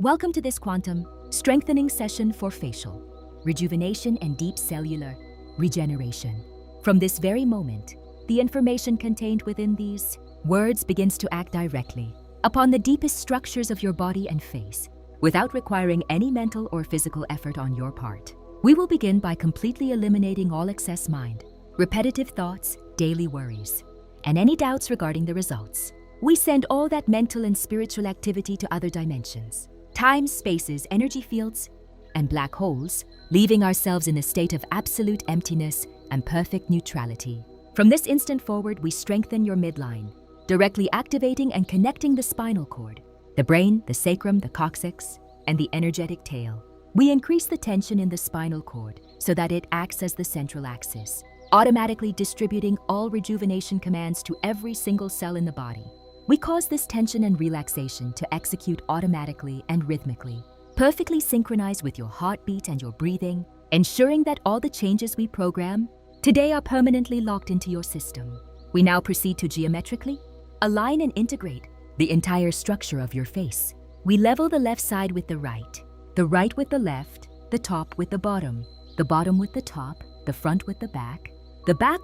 Welcome to this quantum strengthening session for facial rejuvenation and deep cellular regeneration. From this very moment, the information contained within these words begins to act directly upon the deepest structures of your body and face, without requiring any mental or physical effort on your part. We will begin by completely eliminating all excess mind, repetitive thoughts, daily worries, and any doubts regarding the results. We send all that mental and spiritual activity to other dimensions, time, spaces, energy fields, and black holes, leaving ourselves in a state of absolute emptiness and perfect neutrality. From this instant forward, we strengthen your midline, directly activating and connecting the spinal cord, the brain, the sacrum, the coccyx, and the energetic tail. We increase the tension in the spinal cord so that it acts as the central axis, automatically distributing all rejuvenation commands to every single cell in the body. We cause this tension and relaxation to execute automatically and rhythmically, perfectly synchronized with your heartbeat and your breathing, ensuring that all the changes we program today are permanently locked into your system. We now proceed to geometrically align and integrate the entire structure of your face. We level the left side with the right with the left, the top with the bottom with the top, the front with the back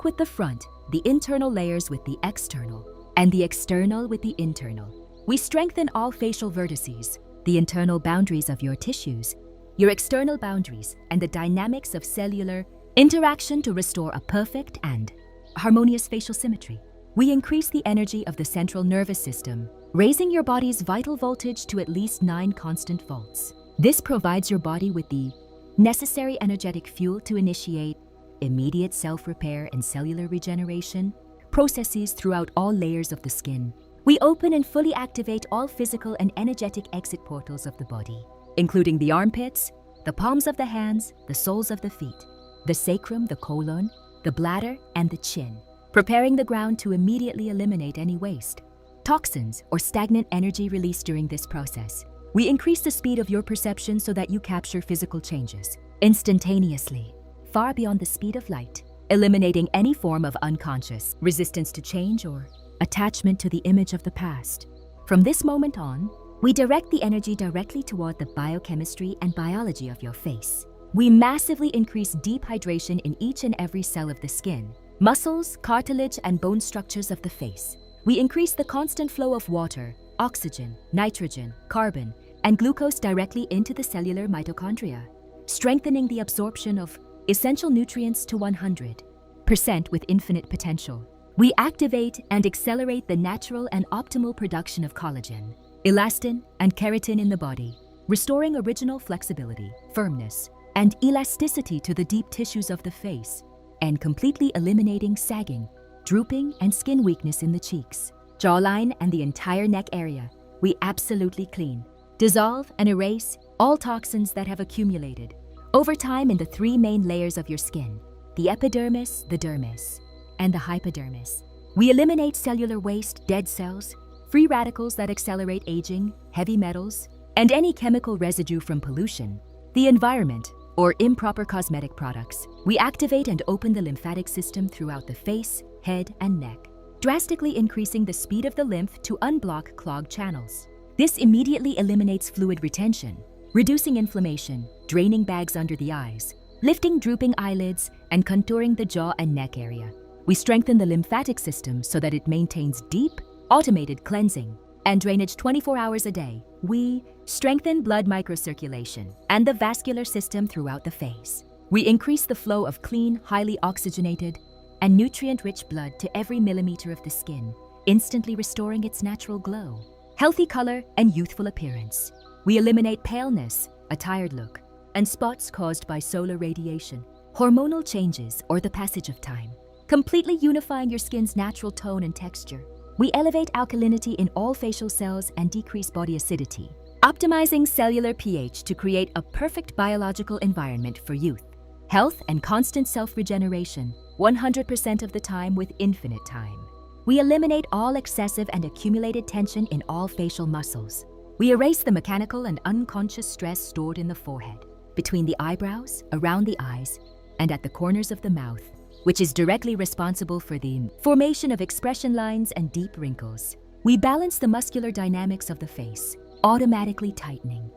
with the front, the internal layers with the external, and the external with the internal. We strengthen all facial vertices, the internal boundaries of your tissues, your external boundaries, and the dynamics of cellular interaction to restore a perfect and harmonious facial symmetry. We increase the energy of the central nervous system, raising your body's vital voltage to at least 9 constant volts. This provides your body with the necessary energetic fuel to initiate immediate self-repair and cellular regeneration processes throughout all layers of the skin. We open and fully activate all physical and energetic exit portals of the body, including the armpits, the palms of the hands, the soles of the feet, the sacrum, the colon, the bladder, and the chin, preparing the ground to immediately eliminate any waste, toxins, or stagnant energy released during this process. We increase the speed of your perception so that you capture physical changes instantaneously, far beyond the speed of light, eliminating any form of unconscious resistance to change or attachment to the image of the past. From this moment on, we direct the energy directly toward the biochemistry and biology of your face. We massively increase deep hydration in each and every cell of the skin, muscles, cartilage, and bone structures of the face. We increase the constant flow of water, oxygen, nitrogen, carbon, and glucose directly into the cellular mitochondria, strengthening the absorption of essential nutrients to 100% with infinite potential. We activate and accelerate the natural and optimal production of collagen, elastin, and keratin in the body, restoring original flexibility, firmness, and elasticity to the deep tissues of the face, and completely eliminating sagging, drooping, and skin weakness in the cheeks, jawline, and the entire neck area. We absolutely clean, dissolve, and erase all toxins that have accumulated over time in the 3 main layers of your skin, the epidermis, the dermis, and the hypodermis. We eliminate cellular waste, dead cells, free radicals that accelerate aging, heavy metals, and any chemical residue from pollution, the environment, or improper cosmetic products. We activate and open the lymphatic system throughout the face, head, and neck, drastically increasing the speed of the lymph to unblock clogged channels. This immediately eliminates fluid retention, reducing inflammation, draining bags under the eyes, lifting drooping eyelids, and contouring the jaw and neck area. We strengthen the lymphatic system so that it maintains deep, automated cleansing and drainage 24 hours a day. We strengthen blood microcirculation and the vascular system throughout the face. We increase the flow of clean, highly oxygenated, and nutrient-rich blood to every millimeter of the skin, instantly restoring its natural glow, healthy color, and youthful appearance. We eliminate paleness, a tired look, and spots caused by solar radiation, hormonal changes, or the passage of time, completely unifying your skin's natural tone and texture. We elevate alkalinity in all facial cells and decrease body acidity, optimizing cellular pH to create a perfect biological environment for youth, health, and constant self-regeneration, 100% of the time with infinite time. We eliminate all excessive and accumulated tension in all facial muscles. We erase the mechanical and unconscious stress stored in the forehead, between the eyebrows, around the eyes, and at the corners of the mouth, which is directly responsible for the formation of expression lines and deep wrinkles. We balance the muscular dynamics of the face, automatically tightening,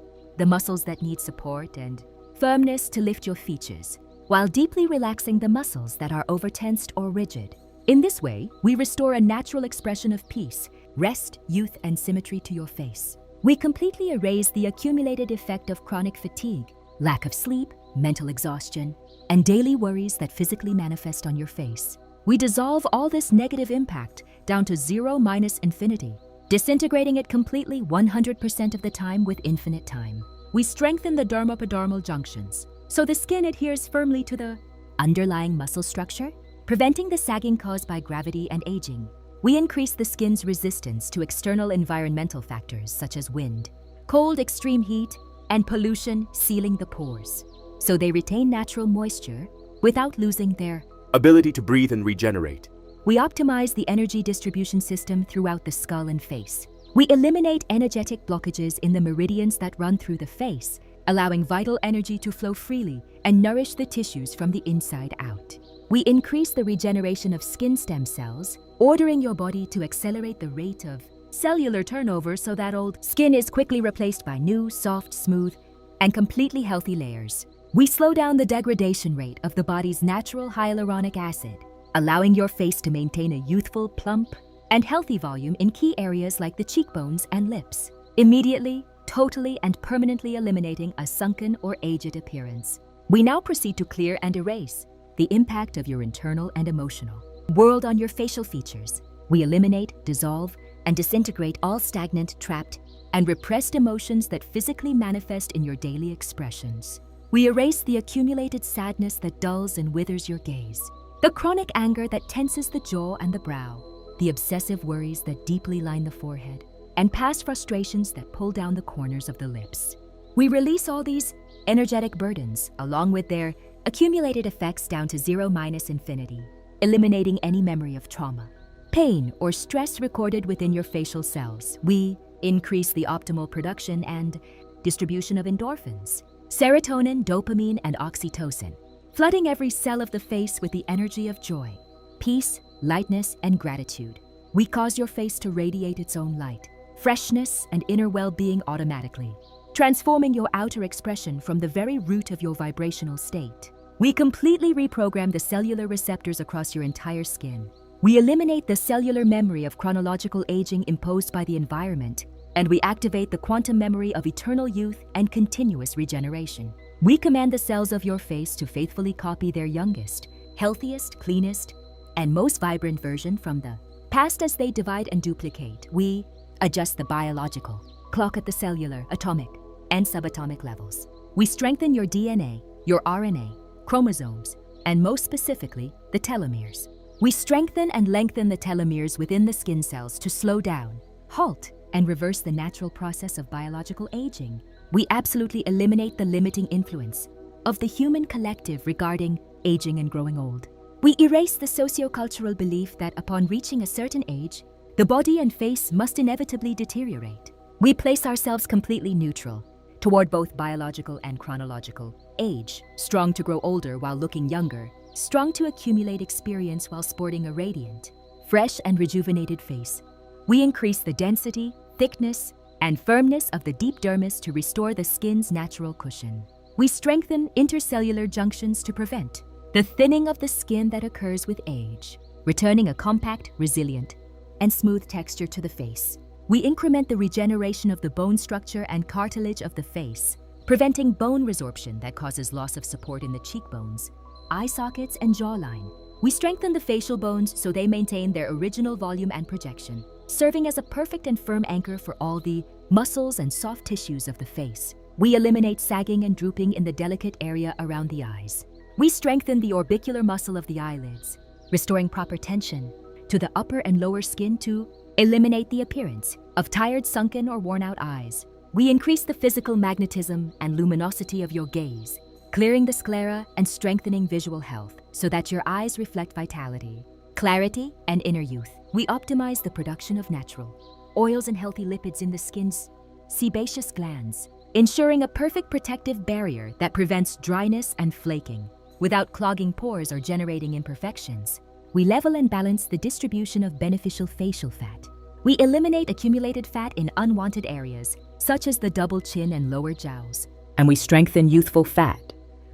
the muscles that need support, and firmness to lift your features, while deeply relaxing the muscles that are overtensed or rigid. In this way, we restore a natural expression of peace, rest, youth, and symmetry to your face. We completely erase the accumulated effect of chronic fatigue, lack of sleep, mental exhaustion, and daily worries that physically manifest on your face. We dissolve all this negative impact down to 0 minus infinity, disintegrating it completely 100% of the time with infinite time. We strengthen the dermoepidermal junctions, so the skin adheres firmly to the underlying muscle structure, preventing the sagging caused by gravity and aging. We increase the skin's resistance to external environmental factors such as wind, cold, extreme heat, and pollution, sealing the pores, so they retain natural moisture without losing their ability to breathe and regenerate. We optimize the energy distribution system throughout the skull and face. We eliminate energetic blockages in the meridians that run through the face, allowing vital energy to flow freely and nourish the tissues from the inside out. We increase the regeneration of skin stem cells, ordering your body to accelerate the rate of cellular turnover so that old skin is quickly replaced by new, soft, smooth, and completely healthy layers. We slow down the degradation rate of the body's natural hyaluronic acid, allowing your face to maintain a youthful, plump, and healthy volume in key areas like the cheekbones and lips, immediately, totally, and permanently eliminating a sunken or aged appearance. We now proceed to clear and erase the impact of your internal and emotional world on your facial features. We eliminate, dissolve, and disintegrate all stagnant, trapped, and repressed emotions that physically manifest in your daily expressions. We erase the accumulated sadness that dulls and withers your gaze, the chronic anger that tenses the jaw and the brow, the obsessive worries that deeply line the forehead, and past frustrations that pull down the corners of the lips. We release all these energetic burdens, along with their accumulated effects, down to 0 minus infinity, eliminating any memory of trauma, pain, or stress recorded within your facial cells. We increase the optimal production and distribution of endorphins, serotonin, dopamine, and oxytocin, flooding every cell of the face with the energy of joy, peace, lightness, and gratitude. We cause your face to radiate its own light, freshness, and inner well-being automatically, transforming your outer expression from the very root of your vibrational state. We completely reprogram the cellular receptors across your entire skin. We eliminate the cellular memory of chronological aging imposed by the environment, and we activate the quantum memory of eternal youth and continuous regeneration. We command the cells of your face to faithfully copy their youngest, healthiest, cleanest, and most vibrant version from the past as they divide and duplicate. We adjust the biological clock at the cellular, atomic, and subatomic levels. We strengthen your DNA, your RNA, chromosomes, and most specifically, the telomeres. We strengthen and lengthen the telomeres within the skin cells to slow down, halt, and reverse the natural process of biological aging. We absolutely eliminate the limiting influence of the human collective regarding aging and growing old. We erase the sociocultural belief that upon reaching a certain age, the body and face must inevitably deteriorate. We place ourselves completely neutral toward both biological and chronological age, strong to grow older while looking younger, strong to accumulate experience while sporting a radiant, fresh and rejuvenated face. We increase the density, thickness, and firmness of the deep dermis to restore the skin's natural cushion. We strengthen intercellular junctions to prevent the thinning of the skin that occurs with age, returning a compact, resilient, and smooth texture to the face. We increment the regeneration of the bone structure and cartilage of the face, preventing bone resorption that causes loss of support in the cheekbones, eye sockets, and jawline. We strengthen the facial bones so they maintain their original volume and projection, serving as a perfect and firm anchor for all the muscles and soft tissues of the face. We eliminate sagging and drooping in the delicate area around the eyes. We strengthen the orbicular muscle of the eyelids, restoring proper tension to the upper and lower skin to eliminate the appearance of tired, sunken, or worn-out eyes. We increase the physical magnetism and luminosity of your gaze, clearing the sclera and strengthening visual health so that your eyes reflect vitality, clarity, and inner youth. We optimize the production of natural oils and healthy lipids in the skin's sebaceous glands, ensuring a perfect protective barrier that prevents dryness and flaking without clogging pores or generating imperfections. We level and balance the distribution of beneficial facial fat. We eliminate accumulated fat in unwanted areas, such as the double chin and lower jowls, And we strengthen youthful fat.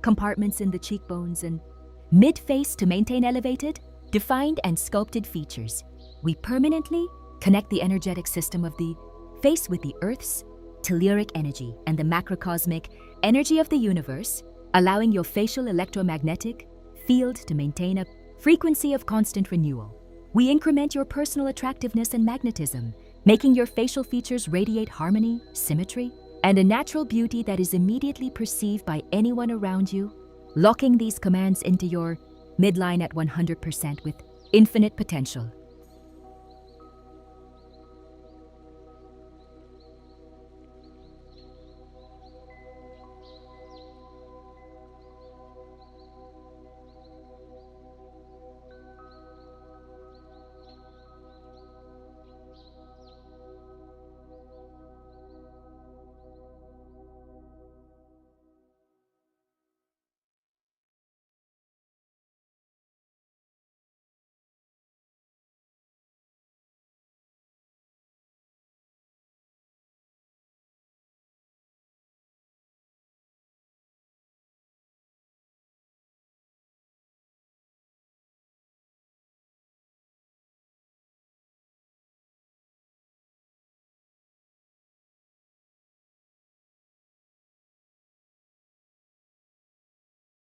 compartments in the cheekbones, and mid-face to maintain elevated, defined, and sculpted features. We permanently connect the energetic system of the face with the Earth's telluric energy and the macrocosmic energy of the universe, allowing your facial electromagnetic field to maintain a frequency of constant renewal. We increment your personal attractiveness and magnetism, making your facial features radiate harmony, symmetry, and a natural beauty that is immediately perceived by anyone around you, locking these commands into your midline at 100% with infinite potential.